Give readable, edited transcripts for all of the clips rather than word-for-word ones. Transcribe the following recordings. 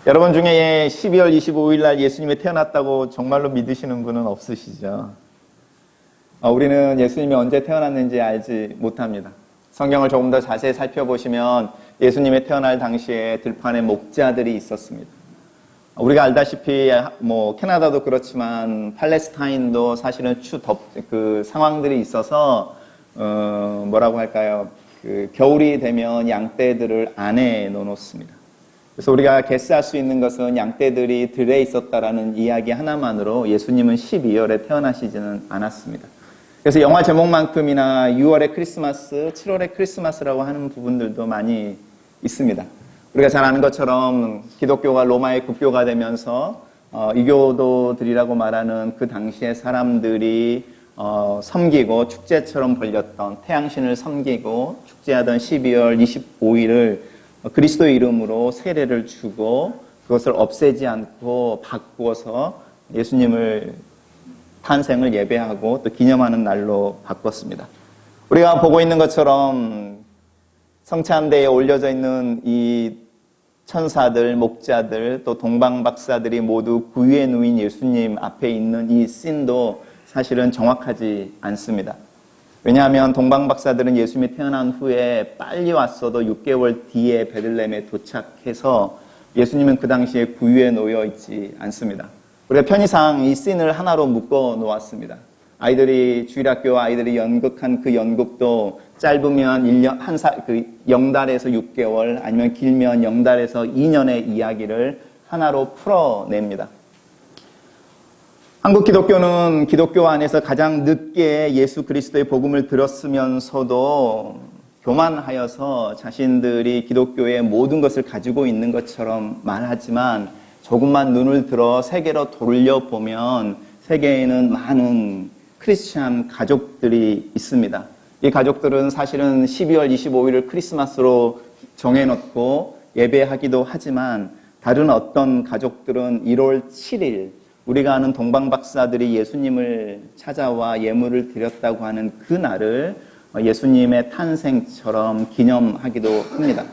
여러분 중에 12월 25일 날 예수님이 태어났다고 정말로 믿으시는 분은 없으시죠? 우리는 예수님이 언제 태어났는지 알지 못합니다. 성경을 조금 더 자세히 살펴보시면 예수님이 태어날 당시에 들판에 목자들이 있었습니다. 우리가 알다시피 캐나다도 그렇지만 팔레스타인도 사실은 그 상황들이 있어서 뭐라고 할까요? 겨울이 되면 양떼들을 안에 넣어놓습니다. 그래서 우리가 개스할 수 있는 것은 양떼들이 들에 있었다라는 이야기 하나만으로 예수님은 12월에 태어나시지는 않았습니다. 그래서 영화 제목만큼이나 6월의 크리스마스, 7월의 크리스마스라고 하는 부분들도 많이 있습니다. 우리가 잘 아는 것처럼 기독교가 로마의 국교가 되면서 이교도들이라고 말하는 그 당시에 사람들이 섬기고 축제처럼 벌렸던 태양신을 섬기고 축제하던 12월 25일을 그리스도의 이름으로 세례를 주고 그것을 없애지 않고 바꾸어서 예수님을 탄생을 예배하고 또 기념하는 날로 바꿨습니다. 우리가 보고 있는 것처럼 성찬대에 올려져 있는 이 천사들, 목자들, 또 동방박사들이 모두 구유에 누인 예수님 앞에 있는 이 씬도 사실은 정확하지 않습니다. 왜냐하면 동방박사들은 예수님이 태어난 후에 빨리 왔어도 6개월 뒤에 베들레헴에 도착해서 예수님은 그 당시에 구유에 놓여 있지 않습니다. 우리가 편의상 이 씬을 하나로 묶어 놓았습니다. 주일학교 아이들이 연극한 그 연극도 짧으면 0달에서 6개월 아니면 길면 0달에서 2년의 이야기를 하나로 풀어냅니다. 한국 기독교는 기독교 안에서 가장 늦게 예수 그리스도의 복음을 들었으면서도 교만하여서 자신들이 기독교의 모든 것을 가지고 있는 것처럼 말하지만 조금만 눈을 들어 세계로 돌려보면 세계에는 많은 크리스찬 가족들이 있습니다. 이 가족들은 사실은 12월 25일을 크리스마스로 정해놓고 예배하기도 하지만 다른 어떤 가족들은 1월 7일 우리가 아는 동방박사들이 예수님을 찾아와 예물을 드렸다고 하는 그 날을 예수님의 탄생처럼 기념하기도 합니다.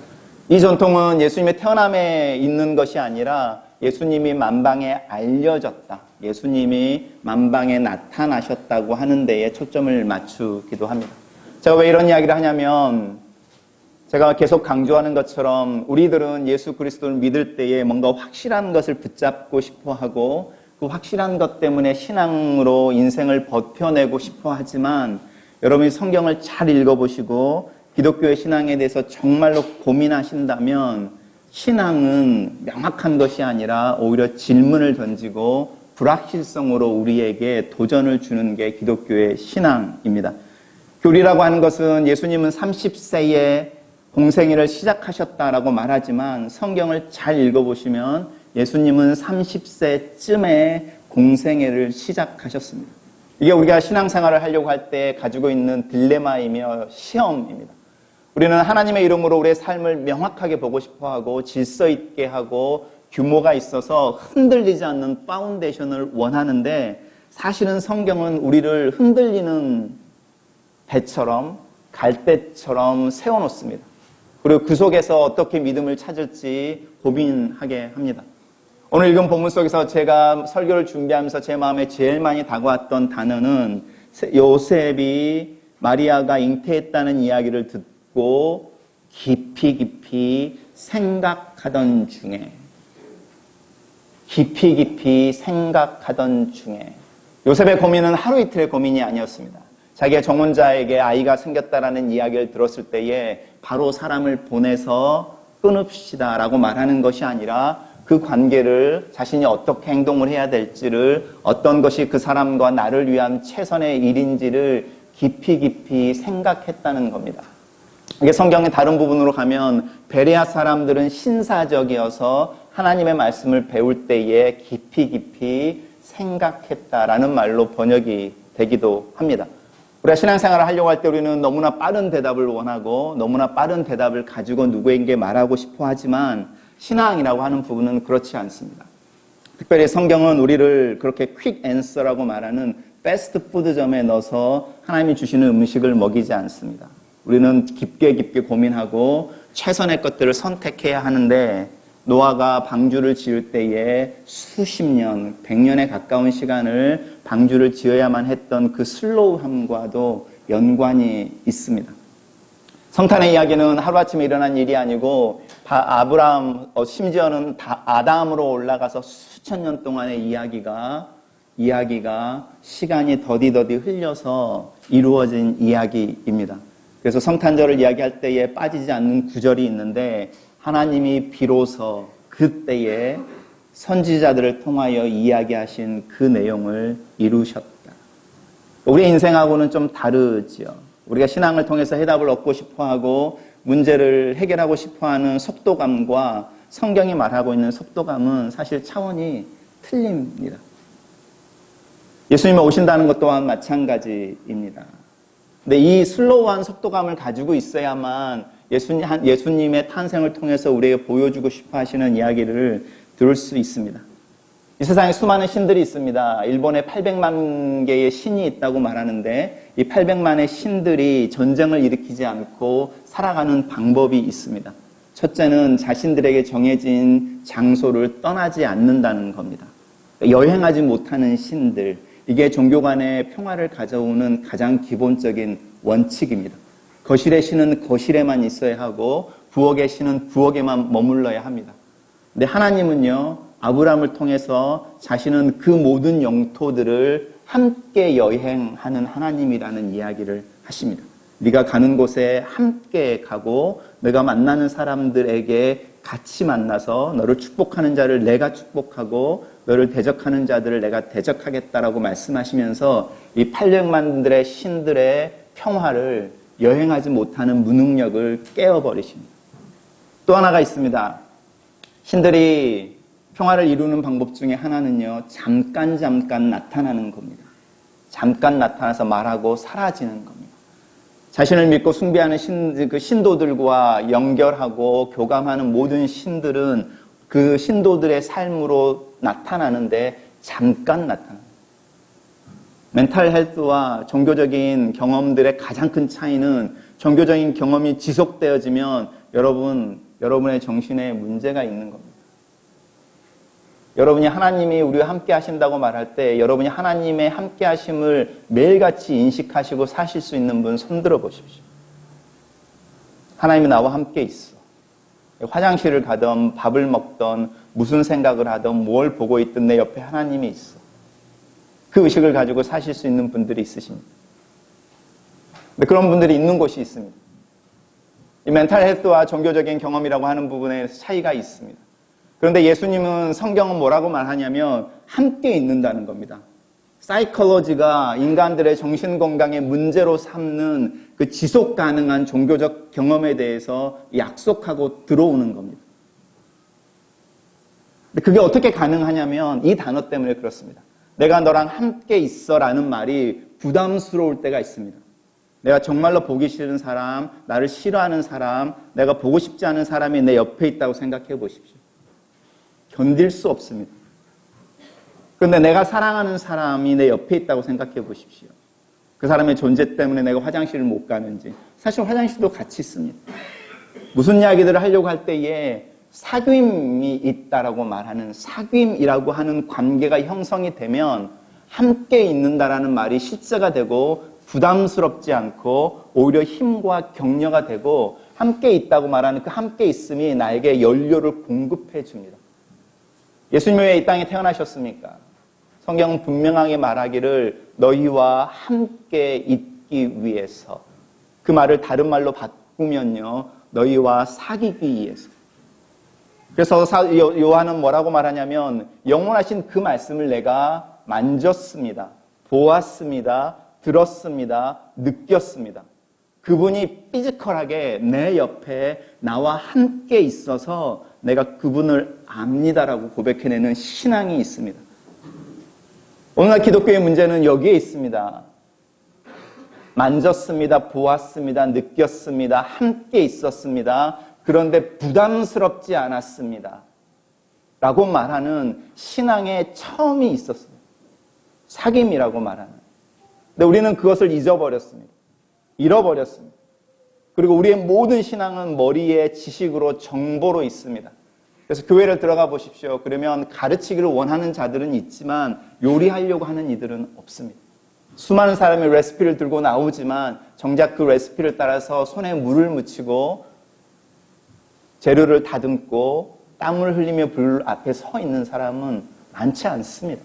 이 전통은 예수님의 태어남에 있는 것이 아니라 예수님이 만방에 알려졌다. 예수님이 만방에 나타나셨다고 하는 데에 초점을 맞추기도 합니다. 제가 왜 이런 이야기를 하냐면 제가 계속 강조하는 것처럼 우리들은 예수 그리스도를 믿을 때에 뭔가 확실한 것을 붙잡고 싶어하고 그 확실한 것 때문에 신앙으로 인생을 버텨내고 싶어 하지만 여러분이 성경을 잘 읽어보시고 기독교의 신앙에 대해서 정말로 고민하신다면 신앙은 명확한 것이 아니라 오히려 질문을 던지고 불확실성으로 우리에게 도전을 주는 게 기독교의 신앙입니다. 교리라고 하는 것은 예수님은 30세에 공생애를 시작하셨다라고 말하지만 성경을 잘 읽어보시면 예수님은 30세쯤에 공생애를 시작하셨습니다. 이게 우리가 신앙생활을 하려고 할 때 가지고 있는 딜레마이며 시험입니다. 우리는 하나님의 이름으로 우리의 삶을 명확하게 보고 싶어하고 질서 있게 하고 규모가 있어서 흔들리지 않는 파운데이션을 원하는데 사실은 성경은 우리를 흔들리는 배처럼 갈대처럼 세워놓습니다. 그리고 그 속에서 어떻게 믿음을 찾을지 고민하게 합니다. 오늘 읽은 본문 속에서 제가 설교를 준비하면서 제 마음에 제일 많이 다가왔던 단어는 요셉이 마리아가 잉태했다는 이야기를 듣고 깊이 생각하던 중에 요셉의 고민은 하루 이틀의 고민이 아니었습니다. 자기의 정혼자에게 아이가 생겼다라는 이야기를 들었을 때에 바로 사람을 보내서 끊읍시다라고 말하는 것이 아니라 그 관계를 자신이 어떻게 행동을 해야 될지를 어떤 것이 그 사람과 나를 위한 최선의 일인지를 깊이 생각했다는 겁니다. 이게 성경의 다른 부분으로 가면 베레아 사람들은 신사적이어서 하나님의 말씀을 배울 때에 깊이 생각했다라는 말로 번역이 되기도 합니다. 우리가 신앙생활을 하려고 할 때 우리는 너무나 빠른 대답을 원하고 너무나 빠른 대답을 가지고 누구에게 말하고 싶어 하지만 신앙이라고 하는 부분은 그렇지 않습니다. 특별히 성경은 우리를 그렇게 퀵 앤서라고 말하는 패스트푸드점에 넣어서 하나님이 주시는 음식을 먹이지 않습니다. 우리는 깊게 고민하고 최선의 것들을 선택해야 하는데 노아가 방주를 지을 때에 수십 년, 100년에 가까운 시간을 방주를 지어야만 했던 그 슬로우함과도 연관이 있습니다. 성탄의 이야기는 하루아침에 일어난 일이 아니고 아브라함, 심지어는 아담으로 올라가서 수천 년 동안의 이야기가 시간이 더디더디 흘려서 이루어진 이야기입니다. 그래서 성탄절을 이야기할 때에 빠지지 않는 구절이 있는데 하나님이 비로소 그때에 선지자들을 통하여 이야기하신 그 내용을 이루셨다. 우리 인생하고는 좀 다르지요. 우리가 신앙을 통해서 해답을 얻고 싶어하고 문제를 해결하고 싶어하는 속도감과 성경이 말하고 있는 속도감은 사실 차원이 틀립니다. 예수님이 오신다는 것 또한 마찬가지입니다. 근데 이 슬로우한 속도감을 가지고 있어야만 예수님의 탄생을 통해서 우리에게 보여주고 싶어 하시는 이야기를 들을 수 있습니다. 이 세상에 수많은 신들이 있습니다. 일본에 800만 개의 신이 있다고 말하는데 이 800만의 신들이 전쟁을 일으키지 않고 살아가는 방법이 있습니다. 첫째는 자신들에게 정해진 장소를 떠나지 않는다는 겁니다. 여행하지 못하는 신들, 이게 종교 간의 평화를 가져오는 가장 기본적인 원칙입니다. 거실의 신은 거실에만 있어야 하고 부엌의 신은 부엌에만 머물러야 합니다. 근데 하나님은요, 아브라함을 통해서 자신은 그 모든 영토들을 함께 여행하는 하나님이라는 이야기를 하십니다. 네가 가는 곳에 함께 가고 내가 만나는 사람들에게 같이 만나서 너를 축복하는 자를 내가 축복하고 너를 대적하는 자들을 내가 대적하겠다라고 말씀하시면서 이 800만들의 신들의 평화를 여행하지 못하는 무능력을 깨어버리십니다. 또 하나가 있습니다. 신들이 평화를 이루는 방법 중에 하나는요, 잠깐 나타나는 겁니다. 잠깐 나타나서 말하고 사라지는 겁니다. 자신을 믿고 숭배하는 신도들과 연결하고 교감하는 모든 신들은 그 신도들의 삶으로 나타나는데 잠깐 나타납니다. 멘탈 헬스와 종교적인 경험들의 가장 큰 차이는 종교적인 경험이 지속되어지면 여러분의 정신에 문제가 있는 겁니다. 여러분이 하나님이 우리와 함께 하신다고 말할 때 여러분이 하나님의 함께 하심을 매일같이 인식하시고 사실 수 있는 분 손들어 보십시오. 하나님이 나와 함께 있어. 화장실을 가든 밥을 먹든 무슨 생각을 하든 뭘 보고 있든 내 옆에 하나님이 있어. 그 의식을 가지고 사실 수 있는 분들이 있으십니다. 근데 그런 분들이 있는 곳이 있습니다. 이 멘탈 헬스와 종교적인 경험이라고 하는 부분에 차이가 있습니다. 그런데 예수님은 성경은 뭐라고 말하냐면 함께 있는다는 겁니다. 사이콜로지가 인간들의 정신건강의 문제로 삼는 그 지속 가능한 종교적 경험에 대해서 약속하고 들어오는 겁니다. 근데 그게 어떻게 가능하냐면 이 단어 때문에 그렇습니다. 내가 너랑 함께 있어라는 말이 부담스러울 때가 있습니다. 내가 정말로 보기 싫은 사람, 나를 싫어하는 사람, 내가 보고 싶지 않은 사람이 내 옆에 있다고 생각해 보십시오. 견딜 수 없습니다. 그런데 내가 사랑하는 사람이 내 옆에 있다고 생각해 보십시오. 그 사람의 존재 때문에 내가 화장실을 못 가는지. 사실 화장실도 같이 있습니다. 무슨 이야기들을 하려고 할 때에 사귐이 있다라고 말하는 사귐이라고 하는 관계가 형성이 되면 함께 있는다라는 말이 실제가 되고 부담스럽지 않고 오히려 힘과 격려가 되고 함께 있다고 말하는 그 함께 있음이 나에게 연료를 공급해 줍니다. 예수님이 왜 이 땅에 태어나셨습니까? 성경은 분명하게 말하기를 너희와 함께 있기 위해서. 그 말을 다른 말로 바꾸면요, 너희와 사귀기 위해서. 그래서 요한은 뭐라고 말하냐면 영원하신 그 말씀을 내가 만졌습니다. 보았습니다. 들었습니다. 느꼈습니다. 그분이 피지컬하게 내 옆에 나와 함께 있어서 내가 그분을 압니다라고 고백해내는 신앙이 있습니다. 오늘날 기독교의 문제는 여기에 있습니다. 만졌습니다. 보았습니다. 느꼈습니다. 함께 있었습니다. 그런데 부담스럽지 않았습니다. 라고 말하는 신앙의 처음이 있었습니다. 사귐이라고 말하는. 근데 우리는 그것을 잊어버렸습니다. 잃어버렸습니다. 그리고 우리의 모든 신앙은 머리에 지식으로 정보로 있습니다. 그래서 교회를 들어가 보십시오. 그러면 가르치기를 원하는 자들은 있지만 요리하려고 하는 이들은 없습니다. 수많은 사람이 레시피를 들고 나오지만 정작 그 레시피를 따라서 손에 물을 묻히고 재료를 다듬고 땀을 흘리며 불 앞에 서 있는 사람은 많지 않습니다.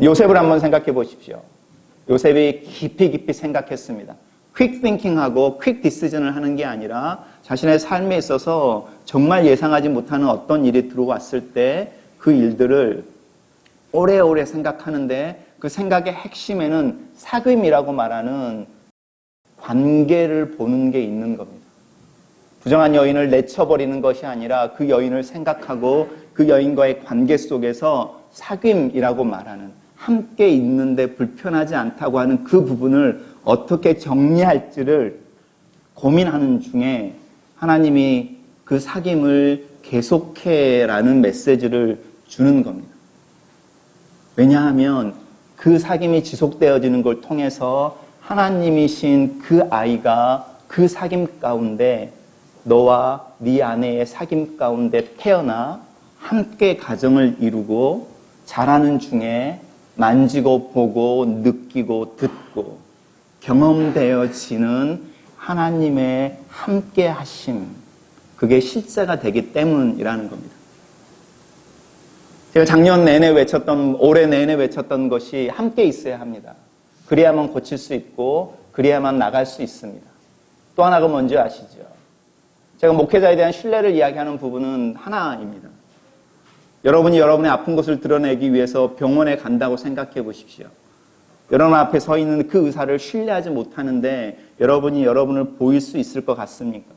요셉을 한번 생각해 보십시오. 요셉이 깊이 생각했습니다. 퀵 띵킹하고 퀵 디시전을 하는 게 아니라 자신의 삶에 있어서 정말 예상하지 못하는 어떤 일이 들어왔을 때 그 일들을 오래오래 생각하는데 그 생각의 핵심에는 사귐이라고 말하는 관계를 보는 게 있는 겁니다. 부정한 여인을 내쳐버리는 것이 아니라 그 여인을 생각하고 그 여인과의 관계 속에서 사귐이라고 말하는 함께 있는데 불편하지 않다고 하는 그 부분을 어떻게 정리할지를 고민하는 중에 하나님이 그 사귐을 계속해라는 메시지를 주는 겁니다. 왜냐하면 그 사귐이 지속되어지는 걸 통해서 하나님이신 그 아이가 그 사귐 가운데 너와 네 아내의 사귐 가운데 태어나 함께 가정을 이루고 자라는 중에 만지고 보고 느끼고 듣고 경험되어지는 하나님의 함께 하심, 그게 실제가 되기 때문이라는 겁니다. 제가 작년 내내 외쳤던, 올해 내내 외쳤던 것이 함께 있어야 합니다. 그래야만 고칠 수 있고 그래야만 나갈 수 있습니다. 또 하나가 뭔지 아시죠? 제가 목회자에 대한 신뢰를 이야기하는 부분은 하나입니다. 여러분이 여러분의 아픈 것을 드러내기 위해서 병원에 간다고 생각해 보십시오. 여러분 앞에 서 있는 그 의사를 신뢰하지 못하는데 여러분이 여러분을 보일 수 있을 것 같습니까?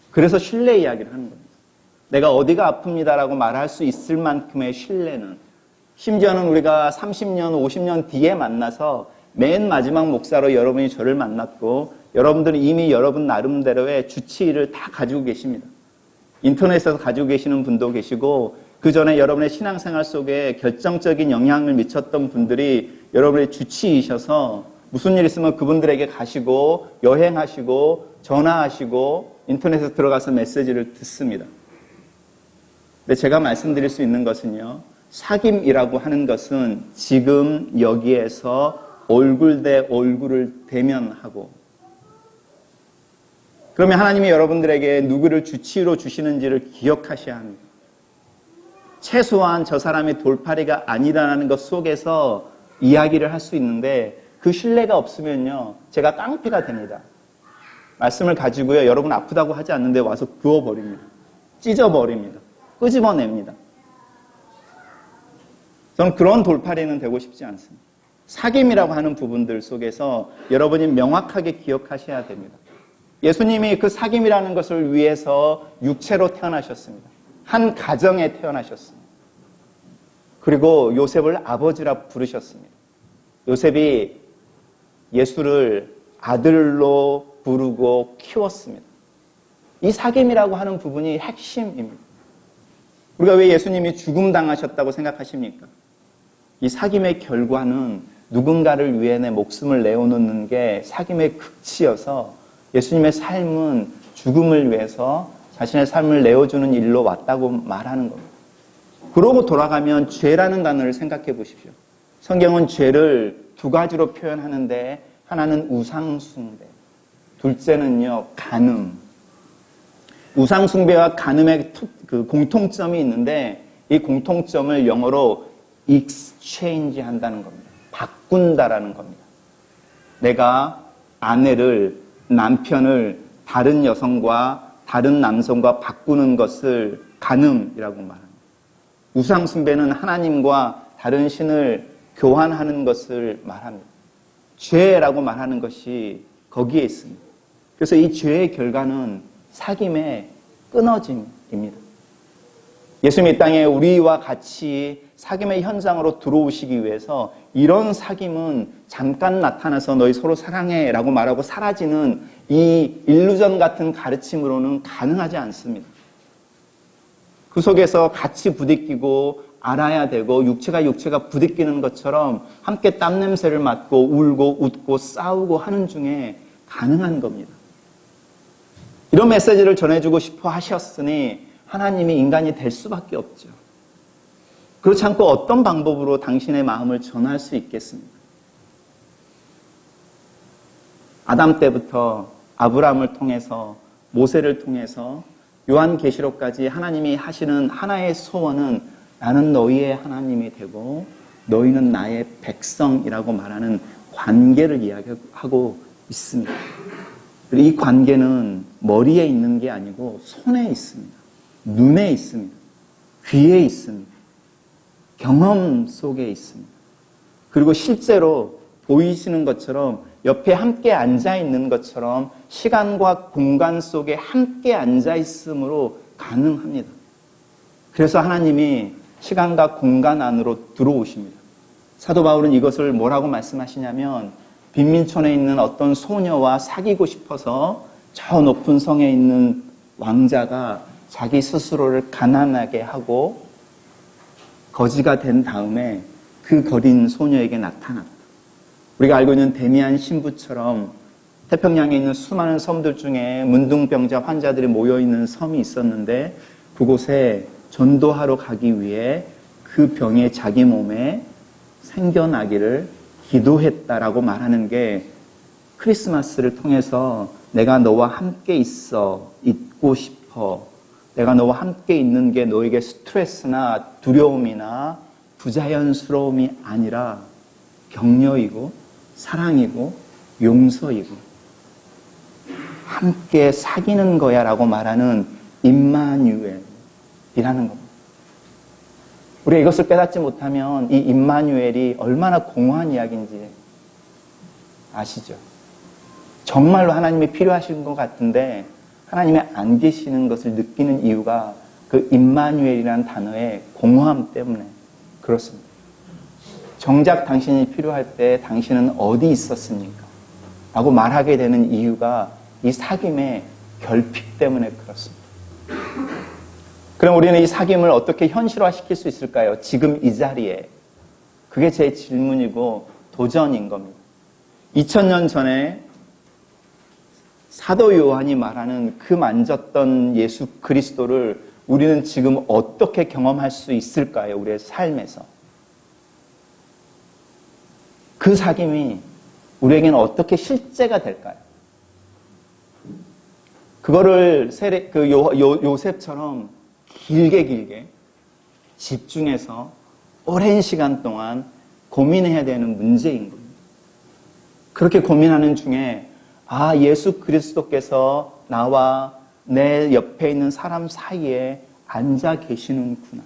그래서 신뢰 이야기를 하는 겁니다. 내가 어디가 아픕니다라고 말할 수 있을 만큼의 신뢰는, 심지어는 우리가 30년, 50년 뒤에 만나서 맨 마지막 목사로 여러분이 저를 만났고 여러분들은 이미 여러분 나름대로의 주치의를 다 가지고 계십니다. 인터넷에서 가지고 계시는 분도 계시고 그 전에 여러분의 신앙생활 속에 결정적인 영향을 미쳤던 분들이 여러분의 주치의이셔서 무슨 일 있으면 그분들에게 가시고 여행하시고 전화하시고 인터넷에 들어가서 메시지를 듣습니다. 근데 제가 말씀드릴 수 있는 것은요, 사귐이라고 하는 것은 지금 여기에서 얼굴 대 얼굴을 대면하고, 그러면 하나님이 여러분들에게 누구를 주치의로 주시는지를 기억하셔야 합니다. 최소한 저 사람이 돌팔이가 아니라는 것 속에서 이야기를 할 수 있는데 그 신뢰가 없으면요, 제가 깡패가 됩니다. 말씀을 가지고요, 여러분 아프다고 하지 않는데 와서 그어버립니다. 찢어버립니다. 끄집어냅니다. 저는 그런 돌팔이는 되고 싶지 않습니다. 사귐이라고 하는 부분들 속에서 여러분이 명확하게 기억하셔야 됩니다. 예수님이 그 사귐이라는 것을 위해서 육체로 태어나셨습니다. 한 가정에 태어나셨습니다. 그리고 요셉을 아버지라 부르셨습니다. 요셉이 예수를 아들로 부르고 키웠습니다. 이 사귐이라고 하는 부분이 핵심입니다. 우리가 왜 예수님이 죽음당하셨다고 생각하십니까? 이 사귐의 결과는 누군가를 위해 내 목숨을 내어놓는 게 사귐의 극치여서 예수님의 삶은 죽음을 위해서 자신의 삶을 내어주는 일로 왔다고 말하는 겁니다. 그러고 돌아가면 죄라는 단어를 생각해 보십시오. 성경은 죄를 두 가지로 표현하는데 하나는 우상숭배, 둘째는요 간음. 우상숭배와 간음의 그 공통점이 있는데 이 공통점을 영어로 exchange 한다는 겁니다. 바꾼다라는 겁니다. 내가 아내를, 남편을 다른 여성과 다른 남성과 바꾸는 것을 간음이라고 말합니다. 우상숭배는 하나님과 다른 신을 교환하는 것을 말합니다. 죄라고 말하는 것이 거기에 있습니다. 그래서 이 죄의 결과는 사귐의 끊어짐입니다. 예수님이 이 땅에 우리와 같이 사귐의 현장으로 들어오시기 위해서 이런 사귐은 잠깐 나타나서 너희 서로 사랑해 라고 말하고 사라지는 이 일루전 같은 가르침으로는 가능하지 않습니다. 그 속에서 같이 부딪히고 알아야 되고 육체가 부딪히는 것처럼 함께 땀 냄새를 맡고 울고 웃고 싸우고 하는 중에 가능한 겁니다. 이런 메시지를 전해주고 싶어 하셨으니 하나님이 인간이 될 수밖에 없죠. 그렇지 않고 어떤 방법으로 당신의 마음을 전할 수 있겠습니까? 아담 때부터 아브라함을 통해서 모세를 통해서 요한계시록까지 하나님이 하시는 하나의 소원은 나는 너희의 하나님이 되고 너희는 나의 백성이라고 말하는 관계를 이야기하고 있습니다. 그리고 이 관계는 머리에 있는 게 아니고 손에 있습니다. 눈에 있습니다. 귀에 있습니다. 경험 속에 있습니다. 그리고 실제로 보이시는 것처럼 옆에 함께 앉아 있는 것처럼 시간과 공간 속에 함께 앉아 있음으로 가능합니다. 그래서 하나님이 시간과 공간 안으로 들어오십니다. 사도 바울은 이것을 뭐라고 말씀하시냐면 빈민촌에 있는 어떤 소녀와 사귀고 싶어서 저 높은 성에 있는 왕자가 자기 스스로를 가난하게 하고 거지가 된 다음에 그 거린 소녀에게 나타났다. 우리가 알고 있는 데미안 신부처럼 태평양에 있는 수많은 섬들 중에 문둥병자 환자들이 모여있는 섬이 있었는데 그곳에 전도하러 가기 위해 그 병이 자기 몸에 생겨나기를 기도했다라고 말하는 게 크리스마스를 통해서 내가 너와 함께 있어, 있고 싶어, 내가 너와 함께 있는 게 너에게 스트레스나 두려움이나 부자연스러움이 아니라 격려이고 사랑이고 용서이고 함께 사귀는 거야 라고 말하는 임마누엘이라는 겁니다. 우리가 이것을 깨닫지 못하면 이 임마누엘이 얼마나 공허한 이야기인지 아시죠? 정말로 하나님이 필요하신 것 같은데 하나님이 안 계시는 것을 느끼는 이유가 그 임마누엘이라는 단어의 공허함 때문에 그렇습니다. 정작 당신이 필요할 때 당신은 어디 있었습니까? 라고 말하게 되는 이유가 이 사귐의 결핍 때문에 그렇습니다. 그럼 우리는 이 사귐을 어떻게 현실화시킬 수 있을까요? 지금 이 자리에. 그게 제 질문이고 도전인 겁니다. 2000년 전에 사도 요한이 말하는 그 만졌던 예수 그리스도를 우리는 지금 어떻게 경험할 수 있을까요? 우리의 삶에서. 그 사귐이 우리에게는 어떻게 실제가 될까요? 그거를 요셉처럼 길게 집중해서 오랜 시간 동안 고민해야 되는 문제인 겁니다. 그렇게 고민하는 중에 예수 그리스도께서 나와 내 옆에 있는 사람 사이에 앉아 계시는구나.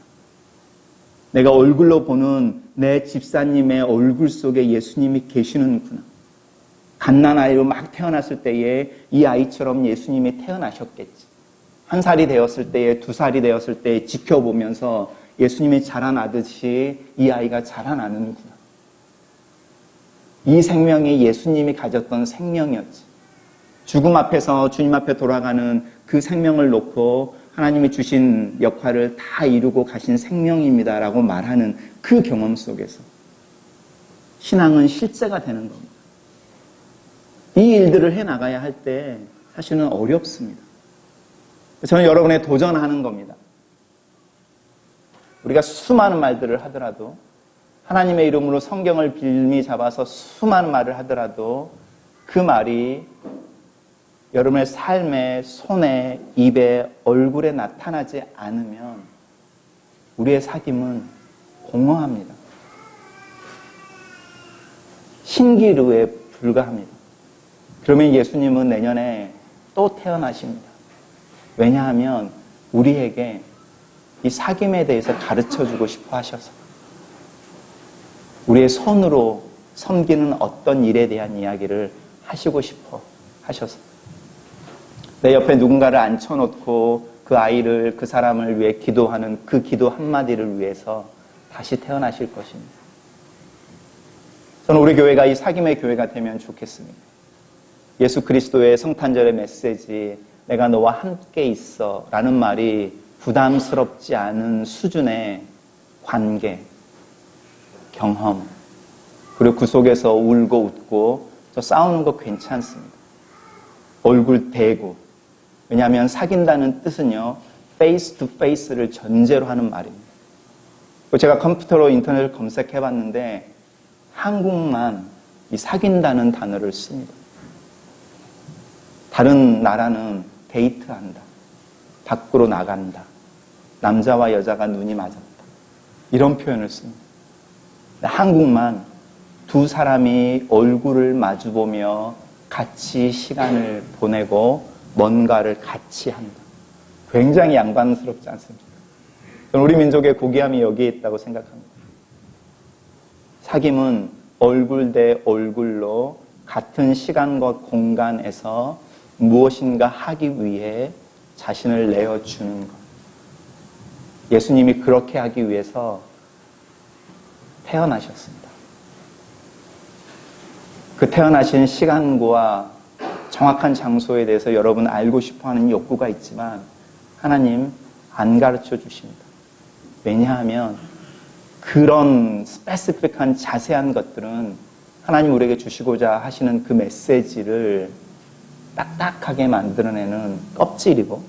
내가 얼굴로 보는 내 집사님의 얼굴 속에 예수님이 계시는구나. 갓난아이로 막 태어났을 때에 이 아이처럼 예수님이 태어나셨겠지. 1살이 되었을 때에 2살이 되었을 때에 지켜보면서 예수님이 자라나듯이 이 아이가 자라나는구나. 이 생명이 예수님이 가졌던 생명이었지. 죽음 앞에서 주님 앞에 돌아가는 그 생명을 놓고 하나님이 주신 역할을 다 이루고 가신 생명입니다라고 말하는 그 경험 속에서 신앙은 실제가 되는 겁니다. 이 일들을 해나가야 할 때 사실은 어렵습니다. 저는 여러분의 도전하는 겁니다. 우리가 수많은 말들을 하더라도 하나님의 이름으로 성경을 빌미 잡아서 수많은 말을 하더라도 그 말이 여러분의 삶에, 손에, 입에, 얼굴에 나타나지 않으면 우리의 사귐은 공허합니다. 신기루에 불과합니다. 그러면 예수님은 내년에 또 태어나십니다. 왜냐하면 우리에게 이 사귐에 대해서 가르쳐주고 싶어 하셔서 우리의 손으로 섬기는 어떤 일에 대한 이야기를 하시고 싶어 하셔서 내 옆에 누군가를 앉혀놓고 그 아이를, 그 사람을 위해 기도하는 그 기도 한마디를 위해서 다시 태어나실 것입니다. 저는 우리 교회가 이 사귐의 교회가 되면 좋겠습니다. 예수 그리스도의 성탄절의 메시지, 내가 너와 함께 있어 라는 말이 부담스럽지 않은 수준의 관계, 경험, 그리고 그 속에서 울고 웃고 저 싸우는 거 괜찮습니다. 얼굴 대고. 왜냐하면 사귄다는 뜻은요, 페이스 투 페이스를 전제로 하는 말입니다. 제가 컴퓨터로 인터넷을 검색해 봤는데 한국만 이 사귄다는 단어를 씁니다. 다른 나라는 데이트한다. 밖으로 나간다. 남자와 여자가 눈이 맞았다. 이런 표현을 씁니다. 한국만 두 사람이 얼굴을 마주보며 같이 시간을 보내고 뭔가를 같이 한다. 굉장히 양반스럽지 않습니까? 저는 우리 민족의 고귀함이 여기에 있다고 생각합니다. 사귐은 얼굴 대 얼굴로 같은 시간과 공간에서 무엇인가 하기 위해 자신을 내어주는 것. 예수님이 그렇게 하기 위해서 태어나셨습니다. 그 태어나신 시간과 정확한 장소에 대해서 여러분 알고 싶어하는 욕구가 있지만 하나님 안 가르쳐 주십니다. 왜냐하면 그런 스페시픽한 자세한 것들은 하나님 우리에게 주시고자 하시는 그 메시지를 딱딱하게 만들어내는 껍질이고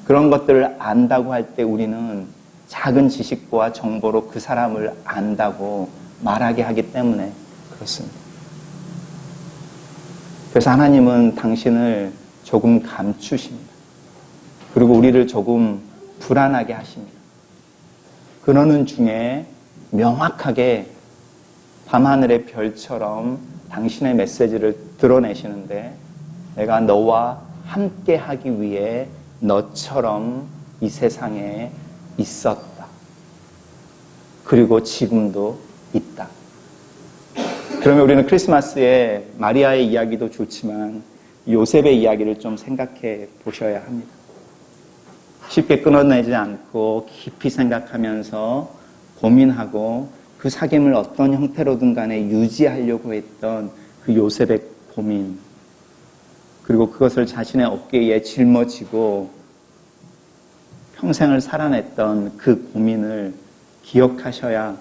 그런 것들을 안다고 할 때 우리는 작은 지식과 정보로 그 사람을 안다고 말하게 하기 때문에 그렇습니다. 그래서 하나님은 당신을 조금 감추십니다. 그리고 우리를 조금 불안하게 하십니다. 그러는 중에 명확하게 밤하늘의 별처럼 당신의 메시지를 드러내시는데 내가 너와 함께 하기 위해 너처럼 이 세상에 있었다. 그리고 지금도 있다. 그러면 우리는 크리스마스에 마리아의 이야기도 좋지만 요셉의 이야기를 좀 생각해 보셔야 합니다. 쉽게 끊어내지 않고 깊이 생각하면서 고민하고 그 사귐을 어떤 형태로든 간에 유지하려고 했던 그 요셉의 고민, 그리고 그것을 자신의 어깨에 짊어지고 평생을 살아냈던 그 고민을 기억하셔야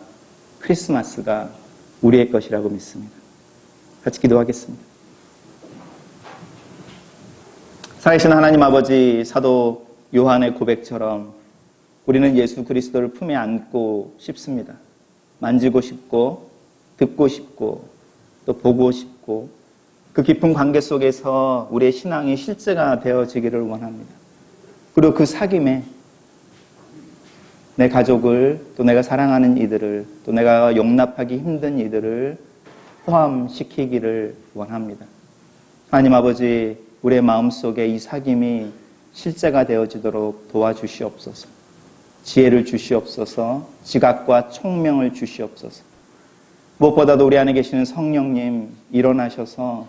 크리스마스가 우리의 것이라고 믿습니다. 같이 기도하겠습니다. 살아계신 하나님 아버지, 사도 요한의 고백처럼 우리는 예수 그리스도를 품에 안고 싶습니다. 만지고 싶고 듣고 싶고 또 보고 싶고 그 깊은 관계 속에서 우리의 신앙이 실제가 되어지기를 원합니다. 그리고 그 사귐에 내 가족을, 또 내가 사랑하는 이들을, 또 내가 용납하기 힘든 이들을 포함시키기를 원합니다. 하나님 아버지, 우리의 마음속에 이 사귐이 실제가 되어지도록 도와주시옵소서. 지혜를 주시옵소서. 지각과 총명을 주시옵소서. 무엇보다도 우리 안에 계시는 성령님 일어나셔서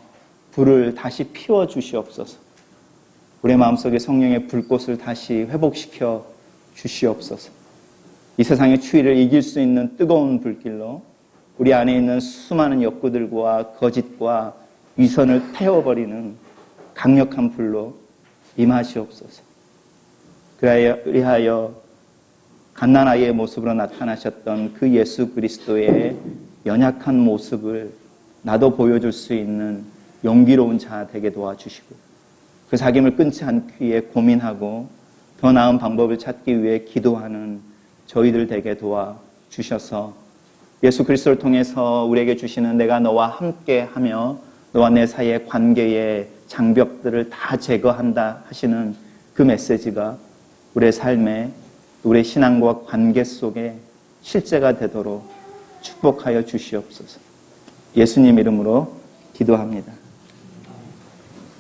불을 다시 피워 주시옵소서. 우리의 마음속에 성령의 불꽃을 다시 회복시켜 주시옵소서. 이 세상의 추위를 이길 수 있는 뜨거운 불길로 우리 안에 있는 수많은 욕구들과 거짓과 위선을 태워버리는 강력한 불로 임하시옵소서. 그리하여 갓난아이의 모습으로 나타나셨던 그 예수 그리스도의 연약한 모습을 나도 보여줄 수 있는 용기로운 자 되게 도와주시고 그 사귐을 끊지 않기 위해 고민하고 더 나은 방법을 찾기 위해 기도하는 저희들 되게 도와주셔서 예수 그리스도를 통해서 우리에게 주시는 내가 너와 함께하며 너와 내 사이의 관계의 장벽들을 다 제거한다 하시는 그 메시지가 우리의 삶에 우리의 신앙과 관계 속에 실제가 되도록 축복하여 주시옵소서. 예수님 이름으로 기도합니다.